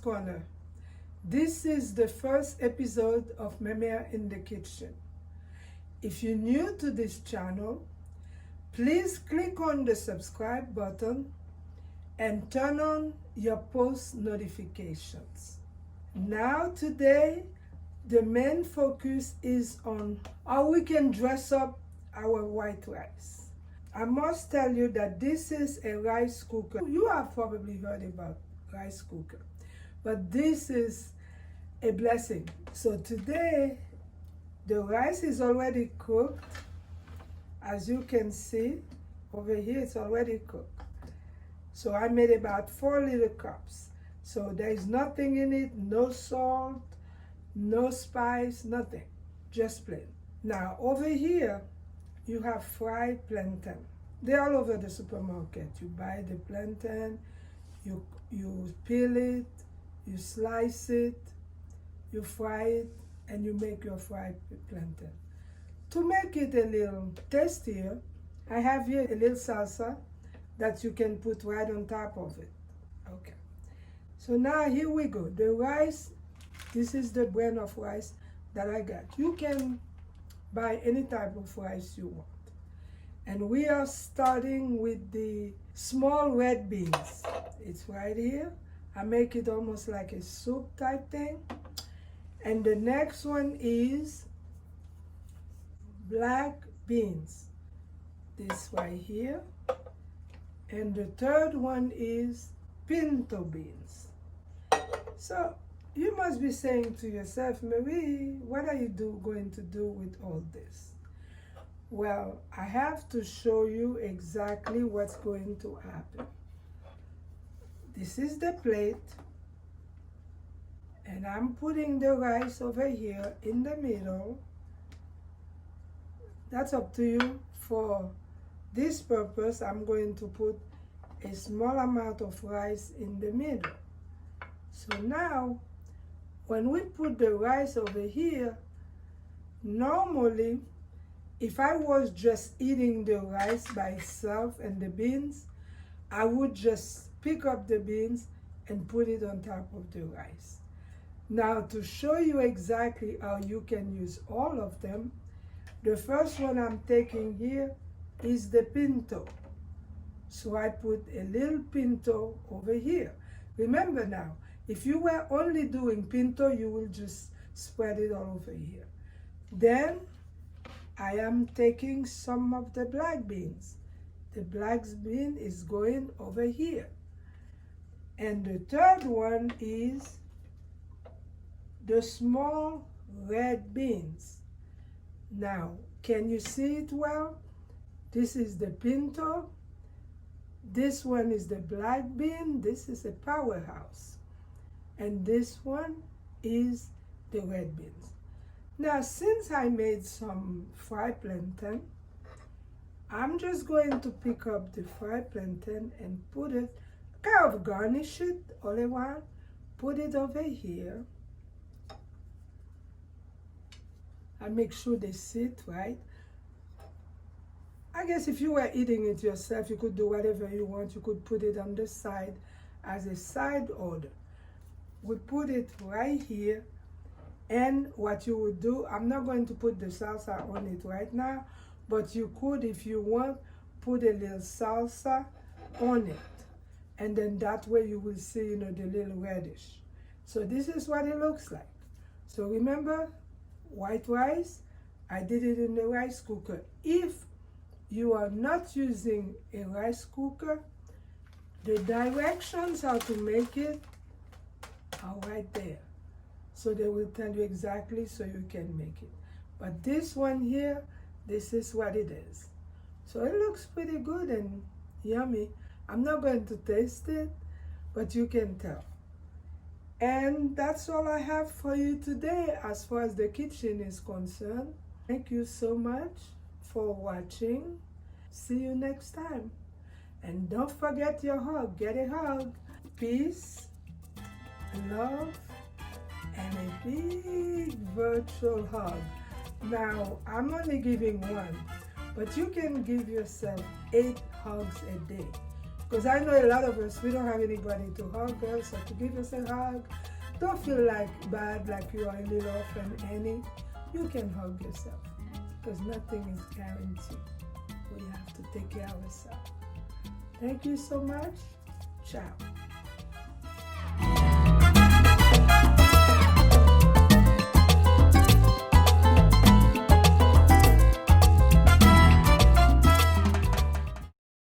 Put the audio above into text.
Corner. This is the first episode of Memere in the Kitchen. If you're new to this channel, please click on the subscribe button and turn on your post notifications. Now today, the main focus is on how we can dress up our white rice. I must tell you that this is a rice cooker. You have probably heard about rice cooker, but this is a blessing. So today, the rice is already cooked. As you can see, over here it's already cooked. So I made about 4 little cups. So there is nothing in it, no salt, no spice, nothing, just plain. Now over here, you have fried plantain. They're all over the supermarket. You buy the plantain, you peel it, you slice it, you fry it, and you make your fried plantain. To make it a little tastier, I have here a little salsa that you can put right on top of it. Okay. So now here we go. The rice, this is the brand of rice that I got. You can buy any type of rice you want. And we are starting with the small red beans. It's right here. I make it almost like a soup type thing. And the next one is black beans. This right here. And the third one is pinto beans. So you must be saying to yourself, Marie, what are you going to do with all this? Well, I have to show you exactly what's going to happen. This is the plate, and I'm putting the rice over here in the middle. That's up to you. For this purpose, I'm going to put a small amount of rice in the middle. So now, when we put the rice over here, normally, if I was just eating the rice by itself and the beans, I would just pick up the beans and put it on top of the rice. Now, to show you exactly how you can use all of them, the first one I'm taking here is the pinto. So I put a little pinto over here. Remember now, if you were only doing pinto, you will just spread it all over here. Then I am taking some of the black beans. The black bean is going over here. And the third one is the small red beans. Now, can you see it well? This is the pinto. This one is the black bean. This is a powerhouse. And this one is the red beans. Now, since I made some fried plantain, I'm just going to pick up the fried plantain and put it, kind of garnish it all around, put it over here. I make sure they sit right. I guess if you were eating it yourself, you could do whatever you want. You could put it on the side as a side order. We put it right here. And what you would do, I'm not going to put the salsa on it right now, but you could, if you want, put a little salsa on it. And then that way you will see, the little reddish. So this is what it looks like. So remember, white rice, I did it in the rice cooker. If you are not using a rice cooker, the directions how to make it are right there. So they will tell you exactly so you can make it. But this one here, this is what it is. So it looks pretty good and yummy. I'm not going to taste it, but you can tell. And that's all I have for you today as far as the kitchen is concerned. Thank you so much for watching. See you next time. And don't forget your hug. Get a hug. Peace, love, and a big virtual hug. Now, I'm only giving one, but you can give yourself 8 hugs a day, Because I know a lot of us, we don't have anybody to hug us or to give us a hug. Don't feel like bad, like you are a little orphan Annie. You can hug yourself because nothing is guaranteed. We have to take care of ourselves. Thank you so much. Ciao.